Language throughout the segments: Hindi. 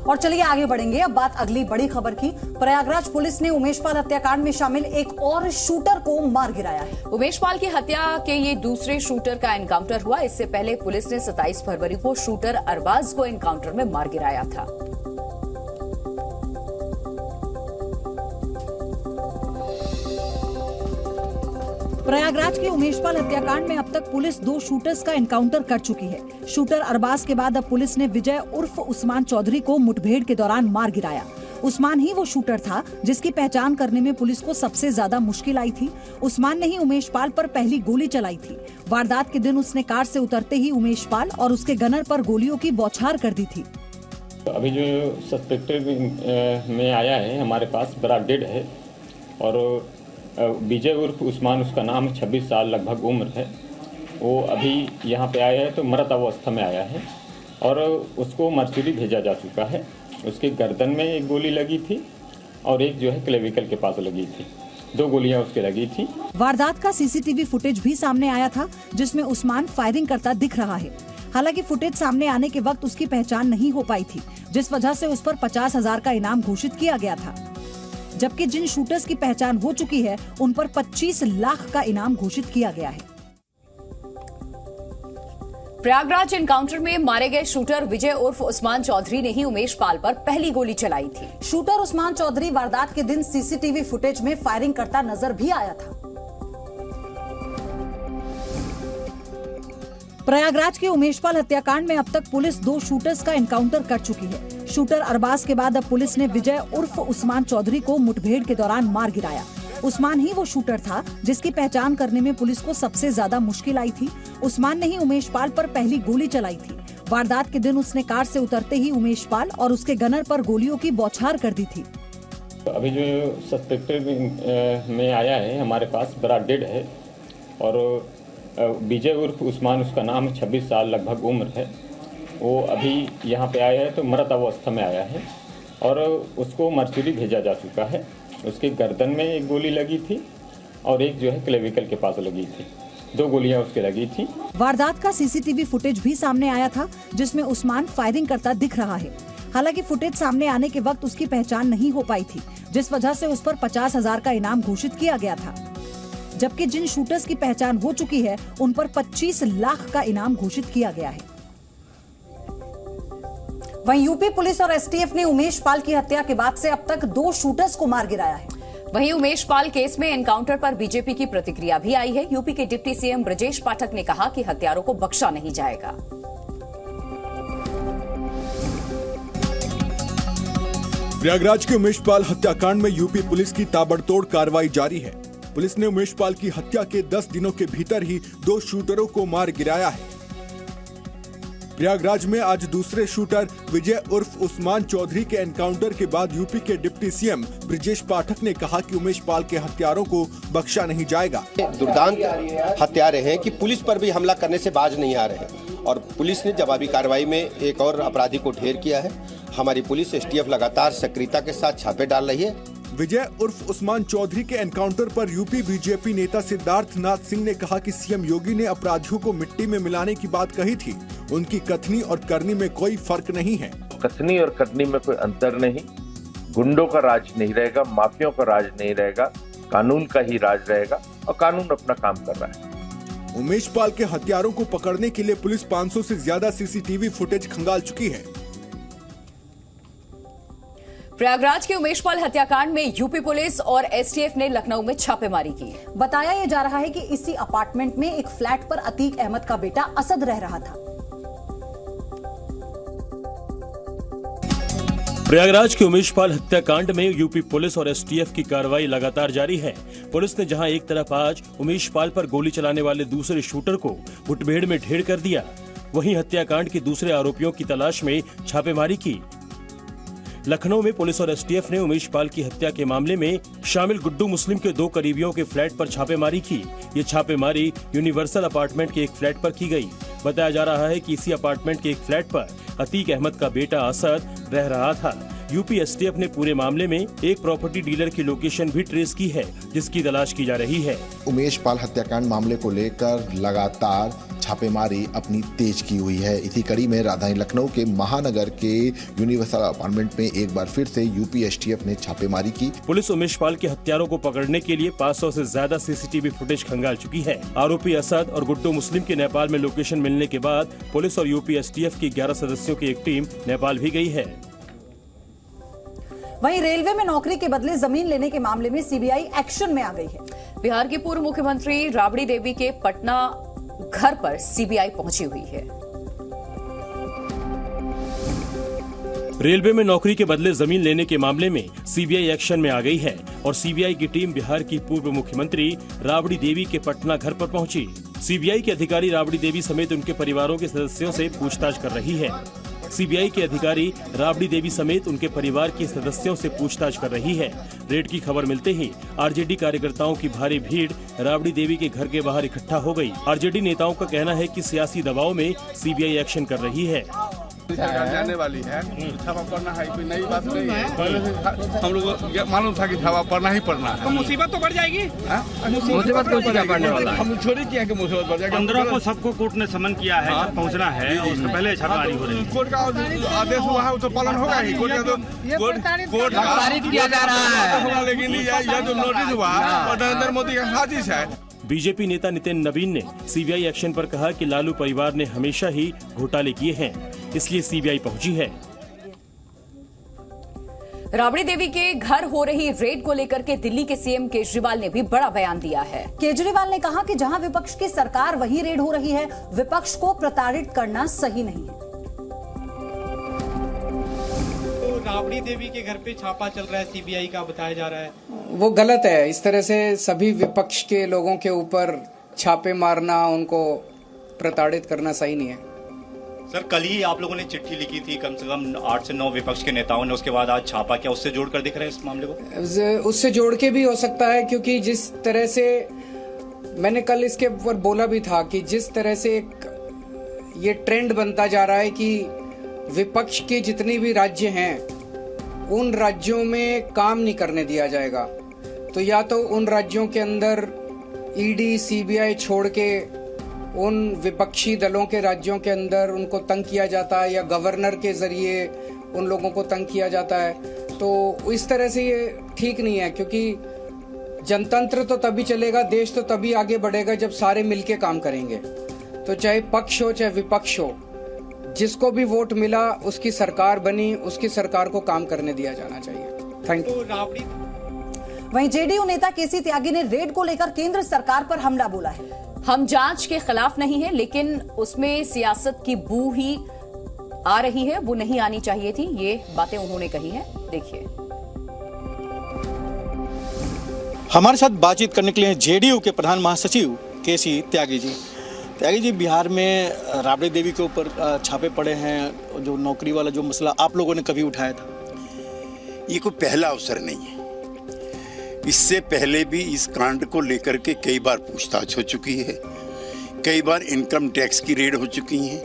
और चलिए आगे बढ़ेंगे। अब बात अगली बड़ी खबर की। प्रयागराज पुलिस ने उमेश पाल हत्याकांड में शामिल एक और शूटर को मार गिराया है। उमेश पाल की हत्या के ये दूसरे शूटर का एनकाउंटर हुआ। इससे पहले पुलिस ने 27 फरवरी को शूटर अरबाज को एनकाउंटर में मार गिराया था। प्रयागराज के उमेश पाल हत्याकांड में अब तक पुलिस 2 शूटर्स का एनकाउंटर कर चुकी है। शूटर अरबाज के बाद अब पुलिस ने विजय उर्फ उस्मान चौधरी को मुठभेड़ के दौरान मार गिराया। उस्मान ही वो शूटर था जिसकी पहचान करने में पुलिस को सबसे ज्यादा मुश्किल आई थी। उस्मान ने ही उमेश पाल पर पहली गोली चलाई थी। वारदात के दिन उसने कार से उतरते ही उमेश पाल और उसके गनर पर गोलियों की बौछार कर दी थी। अभी जो सस्पेक्टेड में आया है हमारे पास बड़ा डेड है और विजय उर्फ उस्मान उसका नाम, 26 साल लगभग उम्र है। वो अभी यहाँ पे आया है तो मृत अवस्था में आया है और उसको मर्चुरी भेजा जा चुका है। उसके गर्दन में एक गोली लगी थी और एक जो है क्लेविकल के पास लगी थी। 2 गोलियां उसके लगी थी। वारदात का सीसीटीवी फुटेज भी सामने आया था जिसमें उस्मान फायरिंग करता दिख रहा है। हालांकि फुटेज सामने आने के वक्त उसकी पहचान नहीं हो पाई थी, जिस वजह से उस पर 50,000 का इनाम घोषित किया गया था। जबकि जिन शूटर्स की पहचान हो चुकी है उन पर 25 लाख का इनाम घोषित किया गया है। प्रयागराज एनकाउंटर में मारे गए शूटर विजय उर्फ उस्मान चौधरी ने ही उमेश पाल पर पहली गोली चलाई थी। शूटर उस्मान चौधरी वारदात के दिन सीसीटीवी फुटेज में फायरिंग करता नजर भी आया था। प्रयागराज के उमेश पाल हत्याकांड में अब तक पुलिस 2 शूटर्स का एनकाउंटर कर चुकी है। शूटर अरबाज के बाद अब पुलिस ने विजय उर्फ उस्मान चौधरी को मुठभेड़ के दौरान मार गिराया। उस्मान ही वो शूटर था जिसकी पहचान करने में पुलिस को सबसे ज्यादा मुश्किल आई थी। उस्मान ने ही उमेश पाल पर पहली गोली चलाई थी। वारदात के दिन उसने कार से उतरते ही उमेश पाल और उसके गनर पर गोलियों की बौछार कर दी थी। अभी जो सस्पेक्टेड में आया है हमारे पास बड़ा डेड है और विजय उर्फ उस्मान उसका नाम, 26 साल लगभग उम्र है। वो अभी यहाँ पे आया है तो मृत अवस्था में आया है और उसको मर्चुरी भेजा जा चुका है। उसके गर्दन में एक गोली लगी थी और एक जो है क्लेविकल के पास लगी थी। 2 गोलियां उसके लगी थी। वारदात का सीसीटीवी फुटेज भी सामने आया था जिसमें उस्मान फायरिंग करता दिख रहा है। हालांकि फुटेज सामने आने के वक्त उसकी पहचान नहीं हो पाई थी, जिस वजह से उस पर 50,000 का इनाम घोषित किया गया था। जबकि जिन शूटर्स की पहचान हो चुकी है उन पर 25 लाख का इनाम घोषित किया गया है। वहीं यूपी पुलिस और एसटीएफ ने उमेश पाल की हत्या के बाद से अब तक 2 शूटर्स को मार गिराया है। वहीं उमेश पाल केस में एनकाउंटर पर बीजेपी की प्रतिक्रिया भी आई है। यूपी के डिप्टी सीएम ब्रजेश पाठक ने कहा कि हत्यारों को बख्शा नहीं जाएगा। प्रयागराज के उमेश पाल हत्याकांड में यूपी पुलिस की ताबड़तोड़ कार्रवाई जारी है। पुलिस ने उमेश पाल की हत्या के 10 दिनों के भीतर ही 2 शूटरों को मार गिराया है। प्रयागराज में आज दूसरे शूटर विजय उर्फ उस्मान चौधरी के एनकाउंटर के बाद यूपी के डिप्टी सीएम ब्रजेश पाठक ने कहा कि उमेश पाल के हत्यारों को बख्शा नहीं जाएगा। दुर्दांत हत्यारे हैं कि पुलिस पर भी हमला करने से बाज नहीं आ रहे हैं और पुलिस ने जवाबी कार्रवाई में एक और अपराधी को ढेर किया है। हमारी पुलिस एसटीएफ लगातार सक्रियता के साथ छापे डाल रही है। विजय उर्फ उस्मान चौधरी के एनकाउंटर पर यूपी बीजेपी नेता सिद्धार्थ नाथ सिंह ने कहा कि सीएम योगी ने अपराधियों को मिट्टी में मिलाने की बात कही थी। उनकी कथनी और करनी में कोई फर्क नहीं है। कथनी और करनी में कोई अंतर नहीं। गुंडों का राज नहीं रहेगा, माफियों का राज नहीं रहेगा, कानून का ही राज रहेगा और कानून अपना काम कर रहा है। उमेश पाल के हत्यारों को पकड़ने के लिए पुलिस 500 से ज्यादा सीसीटीवी फुटेज खंगाल चुकी है। प्रयागराज के उमेश पाल हत्याकांड में यूपी पुलिस और एसटीएफ ने लखनऊ में छापेमारी की। बताया यह जा रहा है कि इसी अपार्टमेंट में एक फ्लैट पर अतीक अहमद का बेटा असद रह रहा था। प्रयागराज के उमेश पाल हत्याकांड में यूपी पुलिस और एसटीएफ की कार्रवाई लगातार जारी है। पुलिस ने जहां एक तरफ आज उमेश पाल पर गोली चलाने वाले दूसरे शूटर को मुठभेड़ में ढेर कर दिया, वहीं हत्याकांड के दूसरे आरोपियों की तलाश में छापेमारी की। लखनऊ में पुलिस और एसटीएफ ने उमेश पाल की हत्या के मामले में शामिल गुड्डू मुस्लिम के 2 करीबियों के फ्लैट पर छापेमारी की। ये छापेमारी यूनिवर्सल अपार्टमेंट के एक फ्लैट पर की गई। बताया जा रहा है कि इसी अपार्टमेंट के एक फ्लैट पर अतीक अहमद का बेटा असद रह रहा था। यूपी एसटीएफ ने पूरे मामले में एक प्रॉपर्टी डीलर की लोकेशन भी ट्रेस की है, जिसकी तलाश की जा रही है। उमेश पाल हत्याकांड मामले को लेकर लगातार छापेमारी अपनी तेज की हुई है। इसी कड़ी में राजधानी लखनऊ के महानगर के यूनिवर्सल अपार्टमेंट में एक बार फिर से यूपी एसटीएफ ने छापेमारी की। पुलिस उमेश पाल के हत्यारों को पकड़ने के लिए 500 से ज्यादा सीसीटीवी फुटेज खंगाल चुकी है। आरोपी असद और गुड्डू मुस्लिम के नेपाल में लोकेशन मिलने के बाद पुलिस और यूपी एसटीएफ की 11 सदस्यों की एक टीम नेपाल भी गई है। वहीं रेलवे में नौकरी के बदले जमीन लेने के मामले में सीबीआई एक्शन में आ गई है। बिहार की पूर्व मुख्यमंत्री राबड़ी देवी के पटना घर पर सीबीआई पहुंची हुई है। रेलवे में नौकरी के बदले जमीन लेने के मामले में सीबीआई एक्शन में आ गई है और सीबीआई की टीम बिहार की पूर्व मुख्यमंत्री राबड़ी देवी के पटना घर पर पहुंची। सीबीआई के अधिकारी राबड़ी देवी समेत उनके परिवारों के सदस्यों से पूछताछ कर रही है। सीबीआई के अधिकारी राबड़ी देवी समेत उनके परिवार के सदस्यों से पूछताछ कर रही है। रेड की खबर मिलते ही आरजेडी कार्यकर्ताओं की भारी भीड़ राबड़ी देवी के घर के बाहर इकट्ठा हो गई। आरजेडी नेताओं का कहना है कि सियासी दबाव में सीबीआई एक्शन कर रही है। जाने वाली है, छापा पड़ना है, कोई नई बात नहीं है। पहले से हम लोग मालूम था कि छापा पड़ना ही पड़ना है। तो मुसीबत तो बढ़ जाएगी। मुसीबत पड़ने वाला है। हम छोड़ी किया कि मुसीबत बढ़ जाएगी। 15 को सबको कोर्ट ने समन किया है, पहुंचना है और उससे पहले छापेमारी हो रही है। कोर्ट का आदेश हुआ है, तो पालन होगा ही। कोर्ट का तो कोर्ट पारित किया जा रहा है, लेकिन यह जो नोटिस हुआ वो नरेंद्र मोदी का साजिश है। बीजेपी नेता नितिन नवीन ने सीबीआई एक्शन पर कहा कि लालू परिवार ने हमेशा ही घोटाले किए हैं, इसलिए सीबीआई पहुंची है। राबड़ी देवी के घर हो रही रेड को लेकर के दिल्ली के सीएम केजरीवाल ने भी बड़ा बयान दिया है। केजरीवाल ने कहा कि जहां विपक्ष की सरकार वहीं रेड हो रही है, विपक्ष को प्रताड़ित करना सही नहीं है। राबड़ी देवी के घर पे छापा चल रहा है, सीबीआई का बताया जा रहा है, वो गलत है। इस तरह से सभी विपक्ष के लोगों के ऊपर छापे मारना, उनको प्रताड़ित करना सही नहीं है। सर, कल ही आप लोगों ने चिट्ठी लिखी थी, कम से कम 8 से 9 विपक्ष के नेताओं ने, उसके बाद आज छापा, क्या उससे जोड़कर दिख रहे हैं इस मामले को? उससे जोड़ के भी हो सकता है, क्योंकि जिस तरह से मैंने कल इसके ऊपर बोला भी था कि जिस तरह से ये ट्रेंड बनता जा रहा है कि विपक्ष के जितने भी राज्य हैं उन राज्यों में काम नहीं करने दिया जाएगा, तो या तो उन राज्यों के अंदर ईडी सीबीआई छोड़ के उन विपक्षी दलों के राज्यों के अंदर उनको तंग किया जाता है, या गवर्नर के जरिए उन लोगों को तंग किया जाता है। तो इस तरह से ये ठीक नहीं है, क्योंकि जनतंत्र तो तभी चलेगा, देश तो तभी आगे बढ़ेगा जब सारे मिलके काम करेंगे। तो चाहे पक्ष हो चाहे विपक्ष हो, जिसको भी वोट मिला उसकी सरकार बनी, उसकी सरकार को काम करने दिया जाना चाहिए। Thank you. वहीं जेडीयू नेता केसी त्यागी ने रेड को लेकर केंद्र सरकार पर हमला बोला है। हम जांच के खिलाफ नहीं है, लेकिन उसमें सियासत की बू ही आ रही है, वो नहीं आनी चाहिए थी। ये बातें उन्होंने कही हैं, देखिए। हमारे साथ बातचीत करने के लिए जेडीयू के प्रधान महासचिव केसी त्यागी जी। त्यागी जी, बिहार में राबड़ी देवी के ऊपर छापे पड़े हैं, जो नौकरी वाला जो मसला आप लोगों ने कभी उठाया था? ये कोई पहला अवसर नहीं है। इससे पहले भी इस कांड को लेकर के कई बार पूछताछ हो चुकी है, कई बार इनकम टैक्स की रेड हो चुकी है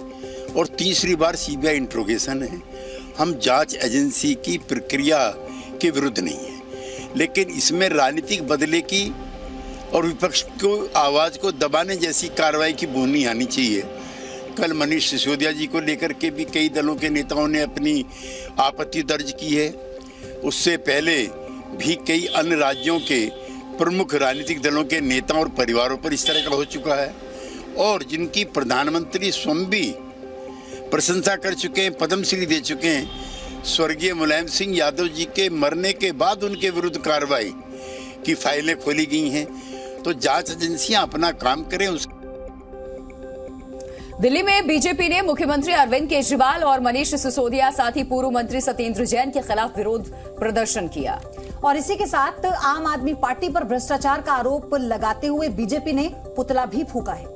और तीसरी बार सीबीआई इंट्रोगेशन है। हम जांच एजेंसी की प्रक्रिया के विरुद्ध नहीं है, लेकिन इसमें राजनीतिक बदले की और विपक्ष को आवाज़ को दबाने जैसी कार्रवाई की भूमि आनी चाहिए। कल मनीष सिसोदिया जी को लेकर के भी कई दलों के नेताओं ने अपनी आपत्ति दर्ज की है। उससे पहले भी कई अन्य राज्यों के प्रमुख राजनीतिक दलों के नेताओं और परिवारों पर इस तरह का हो चुका है, और जिनकी प्रधानमंत्री स्वयं भी प्रशंसा कर चुके हैं, पद्मश्री दे चुके हैं। स्वर्गीय मुलायम सिंह यादव जी के मरने के बाद उनके विरुद्ध कार्रवाई की फाइलें खोली गई हैं। तो जांच एजेंसियां अपना काम करें। दिल्ली में बीजेपी ने मुख्यमंत्री अरविंद केजरीवाल और मनीष सिसोदिया, साथ ही पूर्व मंत्री सत्येंद्र जैन के खिलाफ विरोध प्रदर्शन किया। और इसी के साथ आम आदमी पार्टी पर भ्रष्टाचार का आरोप लगाते हुए बीजेपी ने पुतला भी फूंका है।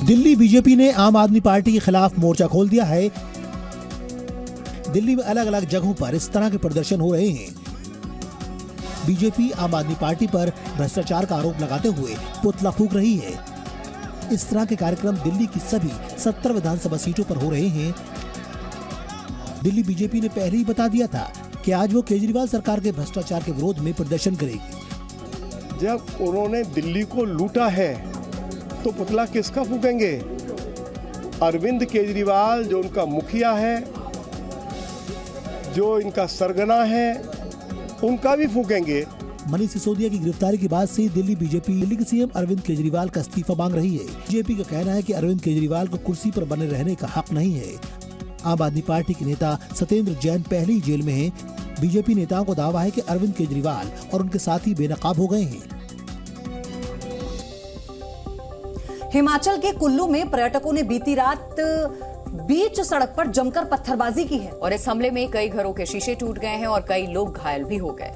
दिल्ली बीजेपी ने आम आदमी पार्टी के खिलाफ मोर्चा खोल दिया है। दिल्ली में अलग अलग जगहों पर इस तरह के प्रदर्शन हो रहे हैं। बीजेपी आम आदमी पार्टी पर भ्रष्टाचार का आरोप लगाते हुए पुतला फूंक रही है। इस तरह के कार्यक्रम दिल्ली की सभी 70 विधानसभा सीटों पर हो रहे हैं। दिल्ली बीजेपी ने पहले ही बता दिया था कि आज वो केजरीवाल सरकार के भ्रष्टाचार के विरोध में प्रदर्शन करेगी। जब उन्होंने दिल्ली को लूटा है तो पुतला किसका फूकेंगे? अरविंद केजरीवाल जो उनका मुखिया है, जो इनका सरगना है, उनका भी फूकेंगे। मनीष सिसोदिया की गिरफ्तारी के बाद से दिल्ली बीजेपी दिल्ली के सीएम अरविंद केजरीवाल का इस्तीफा मांग रही है। बीजेपी का कहना है कि अरविंद केजरीवाल को कुर्सी पर बने रहने का हक नहीं है। आम आदमी पार्टी के नेता सत्येंद्र जैन पहले ही जेल में हैं। बीजेपी नेताओं को दावा है कि अरविंद केजरीवाल और उनके साथी बेनकाब हो गए हैं। हिमाचल के कुल्लू में पर्यटकों ने बीती रात बीच सड़क पर जमकर पत्थरबाजी की है और इस हमले में कई घरों के शीशे टूट गए हैं और कई लोग घायल भी हो गए।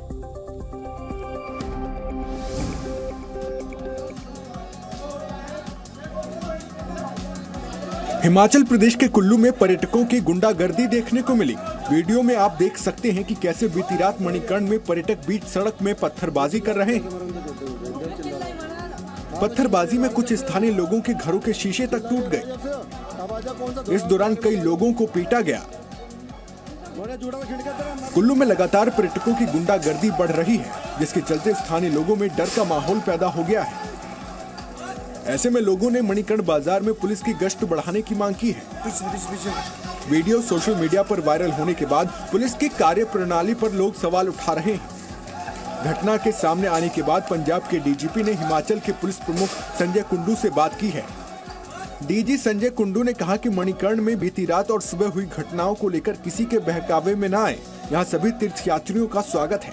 हिमाचल प्रदेश के कुल्लू में पर्यटकों की गुंडागर्दी देखने को मिली। वीडियो में आप देख सकते हैं कि कैसे बीती रात मणिकर्ण में पर्यटक बीच सड़क में पत्थरबाजी कर रहे हैं। पत्थरबाजी में कुछ स्थानीय लोगों के घरों के शीशे तक टूट गए। इस दौरान कई लोगों को पीटा गया। कुल्लू में लगातार पर्यटकों की गुंडागर्दी बढ़ रही है, जिसके चलते स्थानीय लोगों में डर का माहौल पैदा हो गया है। ऐसे में लोगों ने मणिकर्ण बाजार में पुलिस की गश्त बढ़ाने की मांग की है। वीडियो सोशल मीडिया पर वायरल होने के बाद पुलिस की कार्यप्रणाली पर लोग सवाल उठा रहे हैं। घटना के सामने आने के बाद पंजाब के डीजीपी ने हिमाचल के पुलिस प्रमुख संजय कुंडू से बात की है। डीजी संजय कुंडू ने कहा कि मणिकर्ण में बीती रात और सुबह हुई घटनाओं को लेकर किसी के बहकावे में न आए। यहाँ सभी तीर्थयात्रियों का स्वागत है।